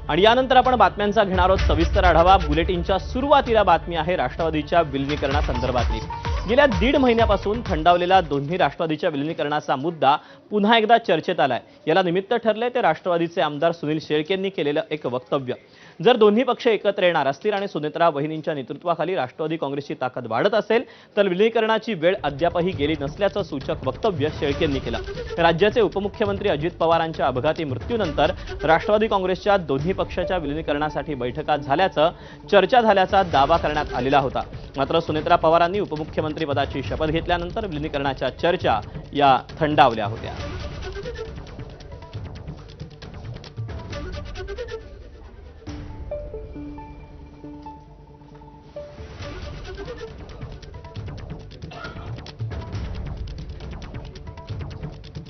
आणि यानंतर आपण बातम्यांचा घेणार आहोत सविस्तर आढावा। बुलेटिनच्या सुरुवातीला बातमी आहे राष्ट्रवादीच्या विलीनीकरणासंदर्भातली। गेल्या 1.5 महिन्यापासून थंडावलेला दोन्ही राष्ट्रवादीच्या विलीनीकरणाचा मुद्दा पुन्हा एकदा चर्चेत आलाय। याला निमित्त ठरले ते राष्ट्रवादीचे आमदार सुनील शेळके यांनी केलेलं एक वक्तव्य। जर दोन्ही पक्ष एकत्र येणार असतील आणि सुनेत्रा वहिनींच्या नेतृत्वाखाली राष्ट्रवादी काँग्रेसची ताकद वाढत असेल तर विलीनीकरणाची वेळ अद्यापही गेली नसल्याचं सूचक वक्तव्य शेळके यांनी केलं। राज्याचे उपमुख्यमंत्री अजित पवारांच्या अपघाती मृत्यूनंतर राष्ट्रवादी काँग्रेसच्या दोन्ही पक्षाच्या विलीनीकरणासाठी बैठका झाल्याचं चर्चा झाल्याचा दावा करण्यात आलेला होता। मात्र सुनेत्रा पवारांनी उपमुख्यमंत्री पदाची शपथ घेतल्यानंतर विलीनीकरणाच्या चर्चा या थंडावल्या होत्या।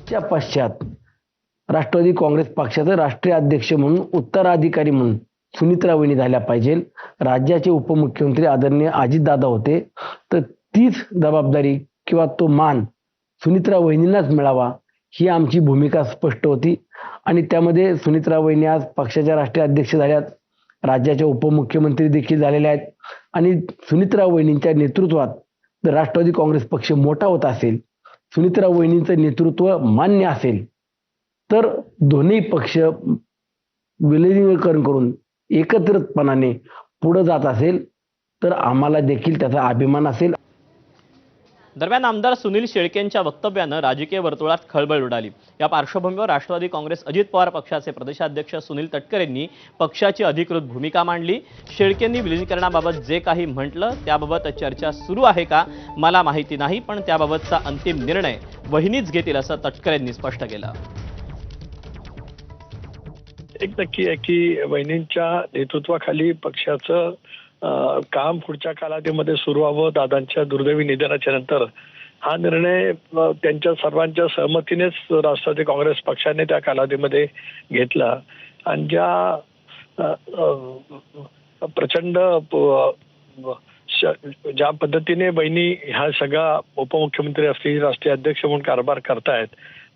च्या पश्चात राष्ट्रवादी काँग्रेस पक्षाचे राष्ट्रीय अध्यक्ष म्हणून उत्तराधिकारी म्हणून सुनेत्रा वहिनी झाल्या पाहिजे। राज्याचे उपमुख्यमंत्री आदरणीय अजितदादा होते, तर तीच जबाबदारी किंवा तो मान सुनेत्रा वहिनींनाच मिळावा ही आमची भूमिका स्पष्ट होती। आणि त्यामध्ये सुनेत्रा वहिनी आज पक्षाच्या राष्ट्रीय अध्यक्ष झाल्यात, राज्याचे उपमुख्यमंत्री देखील झालेले आहेत। आणि सुनेत्रा वहिनींच्या नेतृत्वात जर राष्ट्रवादी काँग्रेस पक्ष मोठा होत असेल, सुनेत्रा वहिनींचं नेतृत्व मान्य असेल, तर दोन्ही पक्ष विलीनीकरण करून एकत्रितपणाने पुढे जात असेल तर आम्हाला देखील त्याचा अभिमान असेल। दरम्यान आमदार सुनील शेळके यांच्या वक्तव्यानं राजकीय वर्तुळात खळबळ उडाली। या पार्श्वभूमीवर राष्ट्रवादी काँग्रेस अजित पवार पक्षाचे प्रदेशाध्यक्ष सुनील तटकरे यांनी पक्षाची अधिकृत भूमिका मांडली। शेळकेंनी विलीनीकरणाबाबत जे काही म्हटलं त्याबाबत चर्चा सुरू आहे का मला माहिती नाही, पण त्याबाबतचा अंतिम निर्णय वहिनीच घेतील असं तटकरे यांनी स्पष्ट केलं। एक नक्की आहे की वहिनींच्या नेतृत्वाखाली पक्षाचं काम पुढच्या कालावधीमध्ये सुरू व्हावं। दादांच्या दुर्दैवी निधनाच्या नंतर हा निर्णय त्यांच्या सर्वांच्या सहमतीनेच राष्ट्रवादी काँग्रेस पक्षाने त्या कालावधीमध्ये घेतला। आणि प्रचंड ज्या पद्धतीने बहिणी ह्या सगळ्या उपमुख्यमंत्री असतील, राष्ट्रीय अध्यक्ष म्हणून कारभार करतायत,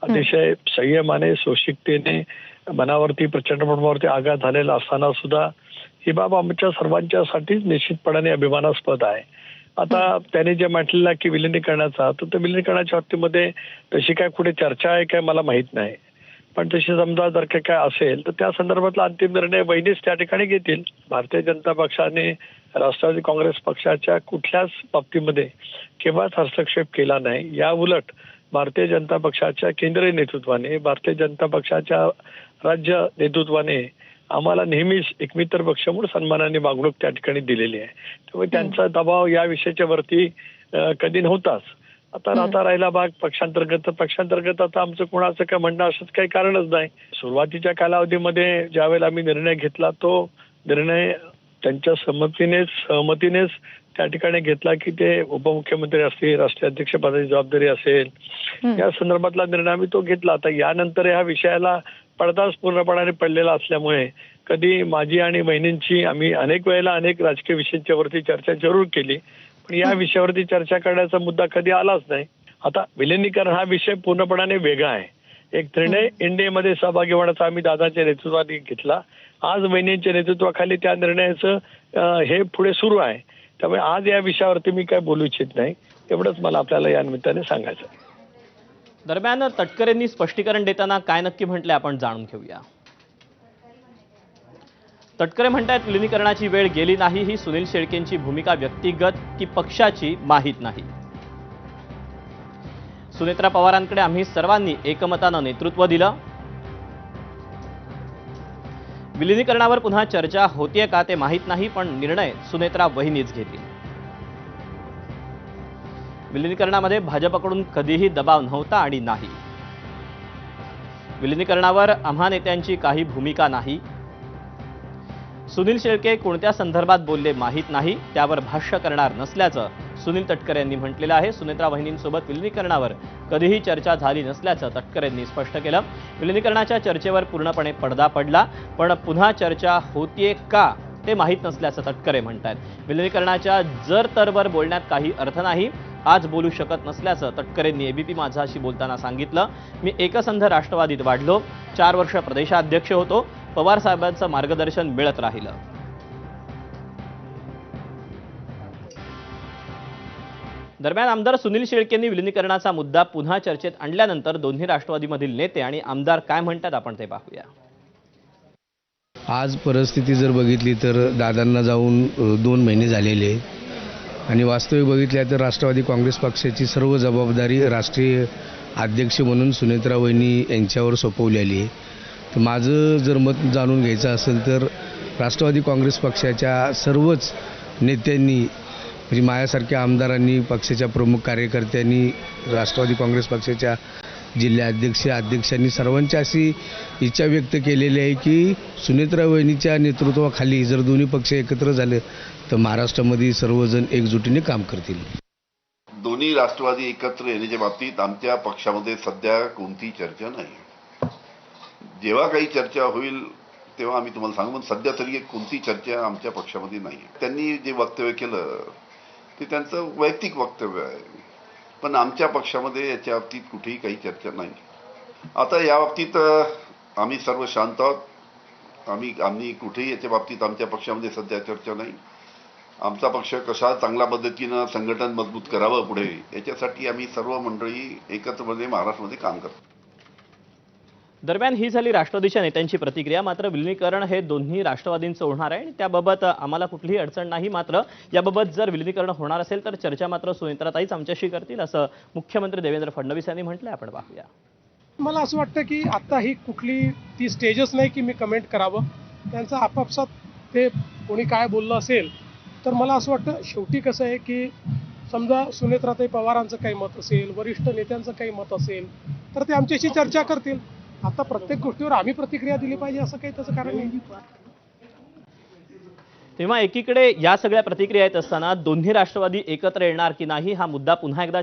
अतिशय संयमाने सोशिकतेने मनावरती प्रचंड प्रमाणावरती आघात झालेला असताना सुद्धा ही बाब आमच्या सर्वांच्यासाठीच निश्चितपणाने अभिमानास्पद आहे। आता त्याने जे म्हटलेलं की विलीनीकरणाचा, तर विलीनीकरणाच्या बाबतीमध्ये तशी काय कुठे चर्चा आहे काय मला माहित नाही, पण तशी समजा जर काय असेल तर त्या संदर्भातला अंतिम निर्णय वहिनीच त्या ठिकाणी घेतील। भारतीय जनता पक्षाने राष्ट्रवादी काँग्रेस पक्षाच्या कुठल्याच बाबतीमध्ये केव्हाच हस्तक्षेप केला नाही। या उलट भारतीय जनता पक्षाच्या केंद्रीय नेतृत्वाने, भारतीय जनता पक्षाच्या राज्य नेतृत्वाने आम्हाला नेहमीच एक मित्र पक्ष म्हणून सन्मानाने वागणूक त्या ठिकाणी दिलेली आहे। त्यामुळे त्यांचा दबाव या विषयाच्या वरती कधी नव्हताच। आता राहिला भाग पक्षांतर्गत आता आमचं कोणाचं काय म्हणणं असंच काही कारणच नाही। सुरुवातीच्या कालावधीमध्ये ज्यावेळेला आम्ही निर्णय घेतला तो निर्णय त्यांच्या सहमतीनेच त्या ठिकाणी घेतला की ते उपमुख्यमंत्री असतील, राष्ट्रीय अध्यक्ष पदाची जबाबदारी असेल, या संदर्भातला निर्णय आम्ही तो घेतला। आता यानंतर ह्या विषयाला पडदाच पूर्णपणाने पडलेला असल्यामुळे कधी माझी आणि बहिणींची आम्ही अनेक वेळेला अनेक राजकीय विषयांच्या वरती चर्चा जरूर केली, पण या विषयावरती चर्चा करण्याचा मुद्दा कधी आलाच नाही। आता विलीनीकरण हा विषय पूर्णपणाने वेगळा आहे। एक निर्णय एनडीएमध्ये सहभागी होण्याचा आम्ही दादाच्या नेतृत्वात घेतला। आज बहिणींच्या नेतृत्वाखाली त्या निर्णयाचं हे पुढे सुरू आहे। त्यामुळे आज या विषयावरती मी काय बोलू इच्छित नाही, एवढंच मला आपल्याला या निमित्ताने सांगायचं आहे। दरम्यान तटकरेंनी स्पष्टीकरण देताना काय नक्की म्हटले आपण जाणून घेऊया। तटकरे म्हणतात विलीनीकरणाची वेळ गेली नाही, ही सुनील शेळकेंची भूमिका व्यक्तिगत की पक्षाची माहीत नाही। सुनेत्रा पवारांकडे आम्ही सर्वांनी एकमतानं नेतृत्व दिलं। विलीनीकरणावर पुन्हा चर्चा होतीये का ते माहीत नाही, पण निर्णय सुनेत्रा वहिनीच घेतील। विलीनीकरणामध्ये भाजपकडून कधीही दबाव नव्हता आणि नाही। विलीनीकरणावर आम्हा नेत्यांची काही भूमिका नाही। सुनील शेळके कोणत्या संदर्भात बोलले माहीत नाही, त्यावर भाष्य करणार नसल्याचं सुनील तटकरे यांनी म्हटलेलं आहे। सुनेत्रा वहिनींसोबत विलीनीकरणावर कधीही चर्चा झाली नसल्याचं तटकरे यांनी स्पष्ट केलं। विलीनीकरणाच्या चर्चेवर पूर्णपणे पडदा पडला, पण पुन्हा चर्चा होतीये का ते माहीत नसल्याचं तटकरे म्हणतात। विलीनीकरणाच्या जर तरवर बोलण्यात काही अर्थ नाही, आज बोलू शकत नसल्याचं तटकरेंनी एबीपी माझाशी बोलताना सांगितलं। मी एकसंध राष्ट्रवादीत वाढलो, 4 वर्ष प्रदेशाध्यक्ष होतो, पवार साहेबांचं मार्गदर्शन मिळत राहिलं. दरम्यान आमदार सुनील शेळकेंनी विलिनीकरणाचा मुद्दा पुन्हा चर्चेत आणल्यानंतर दोन्ही राष्ट्रवादीमधील नेते आणि आमदार काय म्हणतात आपण ते पाहूया. आज परिस्थिती जर बघितली तर दादांना जाऊन 2 महिने झालेले आहेत आणि वास्तविक बघितल्या तर राष्ट्रवादी काँग्रेस पक्षाची सर्व जबाबदारी राष्ट्रीय अध्यक्ष म्हणून सुनेत्रा वहिनी यांच्यावर सोपवलेली आहे. तर माझं जर मत जाणून घ्यायचं असेल तर राष्ट्रवादी काँग्रेस पक्षाच्या सर्वच नेत्यांनी म्हणजे माझ्यासारख्या आमदारांनी, पक्षाच्या प्रमुख कार्यकर्त्यांनी, राष्ट्रवादी काँग्रेस पक्षाच्या अध्यक्षांनी सर्वांची अशी इच्छा व्यक्त केलेली आहे की सुनेत्रा वहिनीच्या नेतृत्वाखाली जर दोन्ही पक्ष एकत्र झाले तर महाराष्ट्रामध्ये सर्वजण एकजुटीने काम करतील. दोन्ही राष्ट्रवादी एकत्र येण्याच्या बाबतीत आमच्या पक्षामध्ये सध्या कोणतीही चर्चा नाही. जेव्हा काही चर्चा होईल तेव्हा आम्ही तुम्हाला सांगू, पण सध्या तरी कोणती चर्चा आमच्या पक्षामध्ये नाही. त्यांनी जे वक्तव्य केलं ते त्यांचं वैयक्तिक वक्तव्य आहे, पण आमच्या पक्षामध्ये याच्या बाबतीत कुठेही काही चर्चा नाही. आता या बाबतीत आम्ही सर्व शांत आहोत. आम्ही कुठेही याच्या बाबतीत आमच्या पक्षामध्ये सध्या चर्चा नाही. आमचा पक्ष कशा चांगल्या पद्धतीनं संघटन मजबूत करावं पुढे याच्यासाठी आम्ही सर्व मंडळी एकत्रपणे महाराष्ट्रामध्ये काम करतो. दरम्यान ही झाली राष्ट्रवादीच्या नेत्यांची प्रतिक्रिया. मात्र विलिनीकरण हे दोन्ही राष्ट्रवादींचं होणार आहे आणि त्याबाबत आम्हाला कुठलीही अडचण नाही. मात्र याबाबत जर विलिनीकरण होणार असेल तर चर्चा मात्र सुनेत्राताईच आमच्याशी करतील असं मुख्यमंत्री देवेंद्र फडणवीस यांनी म्हटलंय. आपण पाहूया. मला असं वाटतं की आता ही कुठली ती स्टेजच नाही की मी कमेंट करावं. त्यांचं आपापसात ते कोणी काय बोललं असेल तर मला असं वाटतं शेवटी कसं आहे की समजा सुनेत्राताई पवारांचं काही मत असेल, वरिष्ठ नेत्यांचं काही मत असेल तर ते आमच्याशी चर्चा करतील. आता प्रत्येक गोष्टीवर आम्ही प्रतिक्रिया दिली पाहिजे असं काही त्याचं कारण नाही. तेव्हा एकीकडे या सगळ्या प्रतिक्रिया येत असताना दोन्ही राष्ट्रवादी एकत्र येणार की नाही हा मुद्दा पुन्हा एकदा